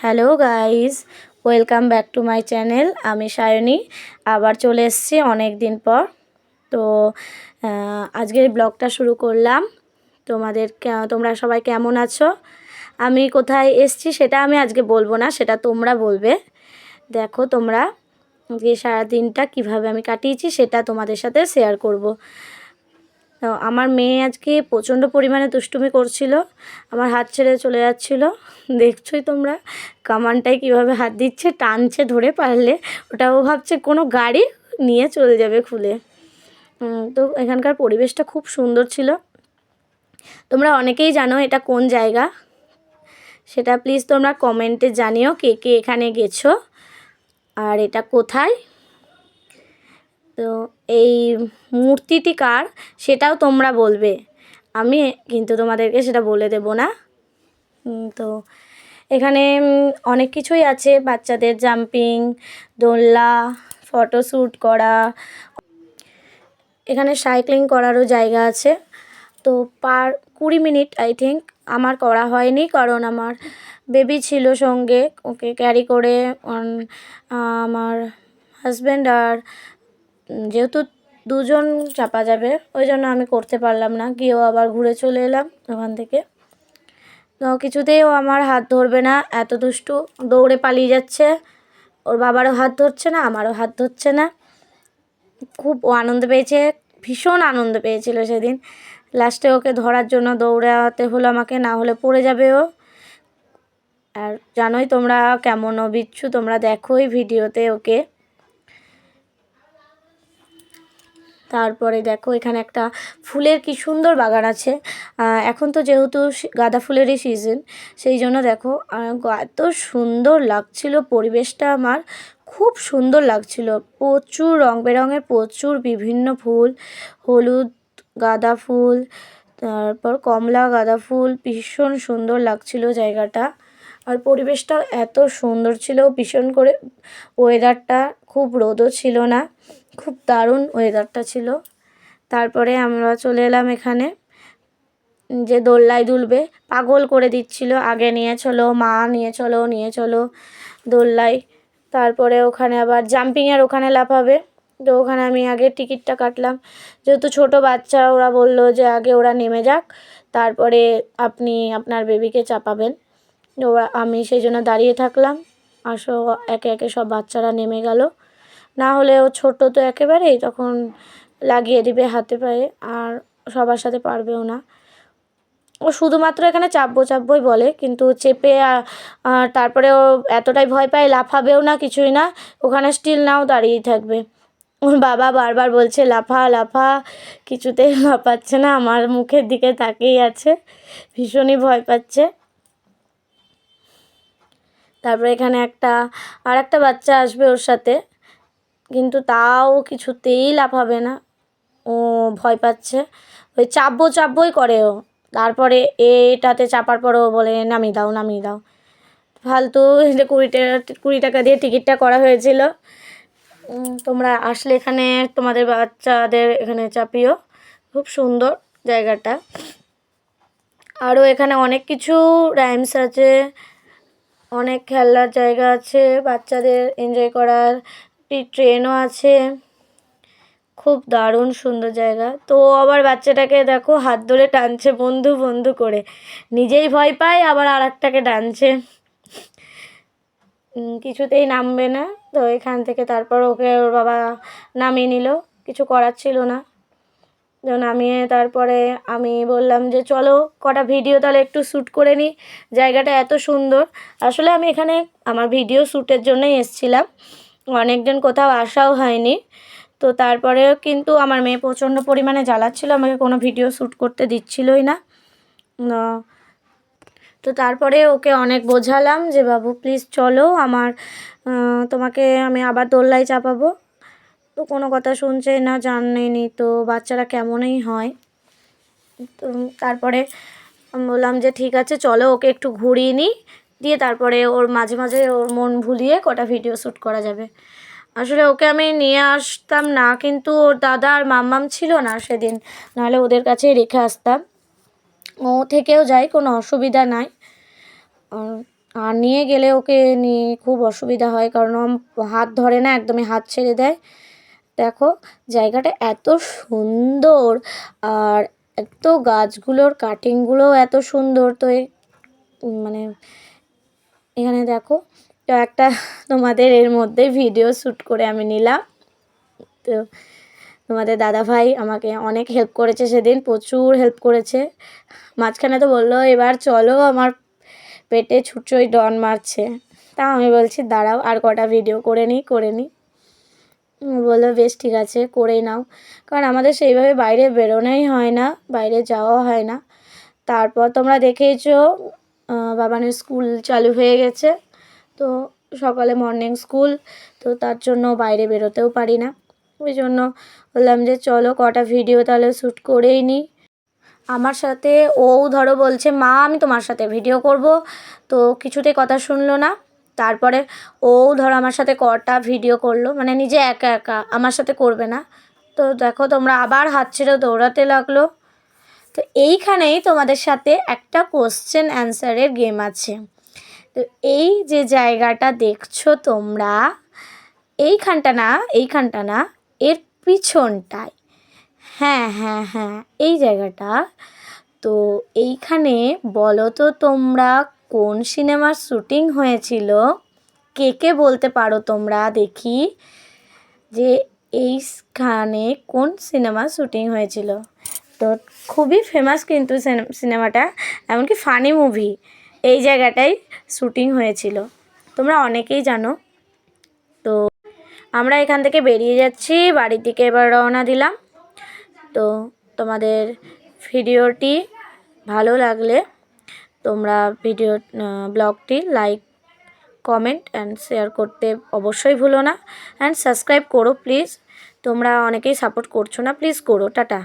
Hello guys, welcome back to my channel. আমি সায়নী আবার চলে এসেছি অনেক দিন পর। তো আজকের ব্লগটা শুরু করলাম। তোমরা সবাই কেমন আছো? আমি কোথায় এসেছি সেটা আমি আজকে বলবো না, সেটা তোমরা বলবে। দেখো তোমরা যে সারাদিনটা কিভাবে আমি কাটিয়েছি সেটা তোমাদের সাথে শেয়ার করব। আমার মেয়ে আজকে প্রচণ্ড পরিমাণে দুষ্টুমি করছিল, আমার হাত ছেড়ে চলে যাচ্ছিল। দেখছোই তোমরা কামানটায় কিভাবে হাত দিচ্ছে, টানছে ধরে, পারলে ওটা ও ভাবছে কোনো গাড়ি নিয়ে চলে যাবে খুলে। তো এখানকার পরিবেশটা খুব সুন্দর ছিল। তোমরা অনেকেই জানো এটা কোন জায়গা, সেটা প্লিজ তোমরা কমেন্টে জানিও কে কে এখানে গেছো আর এটা কোথায়। তো এই মূর্তিটি কার সেটাও তোমরা বলবে, আমি কিন্তু তোমাদেরকে সেটা বলে দেব না। তো এখানে অনেক কিছুই আছে, বাচ্চাদের জাম্পিং, দোলনা, ফটোশ্যুট করা, এখানে সাইক্লিং করারও জায়গা আছে। তো পার 20 মিনিট আই থিঙ্ক, আমার করা হয়নি কারণ আমার বেবি ছিল সঙ্গে, ওকে ক্যারি করে আমার হাজব্যান্ড আর যেহেতু দুজন চাপা যাবে ওই জন্য আমি করতে পারলাম না, গিয়েও আবার ঘুরে চলে এলাম ওখান থেকে। তো কিছুতেই ও আমার হাত ধরবে না, এত দুষ্টু, দৌড়ে পালিয়ে যাচ্ছে। ওর বাবারও হাত ধরছে না, আমারও হাত ধরছে না। খুব আনন্দ পেয়েছে, ভীষণ আনন্দ পেয়েছিল সেদিন। লাস্টে ওকে ধরার জন্য দৌড়াতে হলো আমাকে, না হলে পড়ে যাবে ও। আর জানোই তোমরা কেমন ও বিচ্ছু, তোমরা দেখোই ভিডিওতে ওকে। তারপরে দেখো এখানে একটা ফুলের কি সুন্দর বাগান আছে। এখন তো যেহেতু গাঁদা ফুলেরই সিজন, সেই জন্য দেখো এত সুন্দর লাগছিল পরিবেশটা, আমার খুব সুন্দর লাগছিল। প্রচুর রং বেরঙের, প্রচুর বিভিন্ন ফুল, হলুদ গাঁদা ফুল, তারপর কমলা গাঁদা ফুল, ভীষণ সুন্দর লাগছিল জায়গাটা। আর পরিবেশটা এত সুন্দর ছিল, ভীষণ করে ওয়েদারটা, খুব রোদও ছিল না, খুব দারুণ ওয়েদারটা ছিল। তারপরে আমরা চলে এলাম এখানে, যে দোলনায় দুলবে, পাগল করে দিচ্ছিল, আগে নিয়ে চলো মা, নিয়ে চলো নিয়ে চলো দোলনায়। তারপরে ওখানে আবার জাম্পিংয়ের ওখানে লাফাবে, তো ওখানে আমি আগে টিকিটটা কাটলাম, যেহেতু ছোট বাচ্চা, ওরা বললো যে আগে ওরা নেমে যাক, তারপরে আপনি আপনার বেবিকে চাপাবেন। আমি সেই জন্য দাঁড়িয়ে থাকলাম। আসো একে একে সব বাচ্চারা নেমে গেল, না হলে ও ছোটো তো একেবারেই, তখন লাগিয়ে দিবে হাতে পায়ে, আর সবার সাথে পারবেও না। ও শুধুমাত্র এখানে চাপবোই বলে, কিন্তু চেপে তারপরে ও এতটাই ভয় পায়, লাফাবেও না, কিছুই না, ওখানে স্টিল নাও দাঁড়িয়েই থাকবে। ওর বাবা বারবার বলছে লাফা লাফা, কিছুতেই লাফাচ্ছে না, আমার মুখের দিকে তাকিয়েই আছে, ভীষণই ভয় পাচ্ছে। তারপরে এখানে আর একটা বাচ্চা আসবে ওর সাথে, কিন্তু তাও কিছুতেই লাফাবে না, ও ভয় পাচ্ছে, ওই চাপবোই করে ও। তারপরে এটাতে চাপার পরও বলে নামিয়ে দাও নামিয়ে দাও, ফালতু। 20 টাকা দিয়ে টিকিটটা করা হয়েছিল। তোমরা আসলে এখানে তোমাদের বাচ্চাদের এখানে চাপিও, খুব সুন্দর জায়গাটা। আরও এখানে অনেক কিছু রাইমস আছে, অনেক খেলার জায়গা আছে, বাচ্চাদের এনজয় করার ট্রেনও আছে, খুব দারুণ সুন্দর জায়গা। তো আবার বাচ্চাটাকে দেখো হাত ধরে টানছে বন্ধু বন্ধু করে, নিজেই ভয় পায় আবার আর একটাকে টানছে, কিছুতেই নামবে না। তো এখান থেকে তারপর ওকে ওর বাবা নামিয়ে নিল, কিছু করার ছিল না। তো নামিয়ে তারপরে আমি বললাম যে চলো কটা ভিডিও তাহলে একটু শ্যুট করে নিই, জায়গাটা এত সুন্দর। আসলে আমি এখানে আমার ভিডিও শ্যুটের জন্যই এসেছিলাম, অনেক দিন কোথাও আসাও হয়নি। তো তারপরেও কিন্তু আমার মেয়ে প্রচণ্ড পরিমাণে জ্বালাচ্ছিল, আমাকে কোনো ভিডিও শ্যুট করতে দিচ্ছিলই না। তো তারপরে ওকে অনেক বোঝালাম যে বাবু প্লিজ চলো, তোমাকে আমি আবার দোলনায় চাপাবো। তো কোনো কথা শুনছেই না, জানেনি তো বাচ্চারা কেমনই হয়। তো তারপরে আমি বললাম যে ঠিক আছে চলো, ওকে একটু ঘুরিয়ে নিই, দিয়ে তারপরে ওর মাঝে মাঝে ওর মন ভুলিয়ে কটা ভিডিও শ্যুট করা যাবে। আসলে ওকে আমি নিয়ে আসতাম না, কিন্তু ওর দাদা আর মাম্মাম ছিল না সেদিন, নাহলে ওদের কাছেই রেখে আসতাম। ও থেকেও যায়, কোনো অসুবিধা নাই। আর নিয়ে গেলে ওকে নিয়ে খুব অসুবিধা হয়, কারণ হাত ধরে না, একদমই হাত ছেড়ে দেয়। দেখো জায়গাটা এত সুন্দর, আর এত গাছগুলোর কাটিংগুলোও এত সুন্দর। তো মানে এখানে দেখো, তো একটা তোমাদের এর মধ্যে ভিডিও শ্যুট করে আমি নিলাম। তো তোমাদের দাদাভাই আমাকে অনেক হেল্প করেছে সেদিন, প্রচুর হেল্প করেছে। মাঝখানে তো বললো এবার চলো, আমার পেটে ছুঁচোই ডন মারছে। তা আমি বলছি দাঁড়াও আর কটা ভিডিও করে নিই। বললো বেশ ঠিক আছে, করেই নাও, কারণ আমাদের সেইভাবে বাইরে বেরোনোই হয় না, বাইরে যাওয়া হয় না। তারপর তোমরা দেখেইছো বাবানের স্কুল চালু হয়ে গেছে, তো সকালে মর্নিং স্কুল, তো তার জন্য বাইরে বেরোতেও পারি না। ওই জন্য বললাম যে চলো কটা ভিডিও তাহলে শ্যুট করেই নিই। আমার সাথে ও ধরো বলছে মা আমি তোমার সাথে ভিডিও করব, তো কিছুতেই কথা শুনলো না। তারপরে ও ধরো আমার সাথে কটা ভিডিও করলো, মানে নিজে একা একা, আমার সাথে করবে না। তো দেখো তোমরা আবার হাত ছেড়ে দৌড়াতে লাগলো। তো এইখানেই তোমাদের সাথে একটা কোশ্চেন অ্যান্সারের গেম আছে। তো এই যে জায়গাটা দেখছো তোমরা, এইখানটা না, এর পিছনটায়, হ্যাঁ, এই জায়গাটা। তো এইখানে বলো তো তোমরা কোন সিনেমার শ্যুটিং হয়েছিল? কে বলতে পারো তোমরা দেখি যে এইখানে কোন সিনেমার শ্যুটিং হয়েছিল? তো খুবই ফেমাস কিন্তু সিনেমাটা, এমনকি ফানি মুভি, এই জায়গাটায় শ্যুটিং হয়েছিল, তোমরা অনেকেই জানো। তো আমরা এখান থেকে বেরিয়ে যাচ্ছি, বাড়ির দিকে এবার রওনা দিলাম। তো তোমাদের ভিডিওটি ভালো লাগলে তোমরা ব্লগটি লাইক, কমেন্ট অ্যান্ড শেয়ার করতে অবশ্যই ভুলো না, অ্যান্ড সাবস্ক্রাইব করো প্লিজ। তোমরা অনেকেই সাপোর্ট করছো না, প্লিজ করো। টাটা।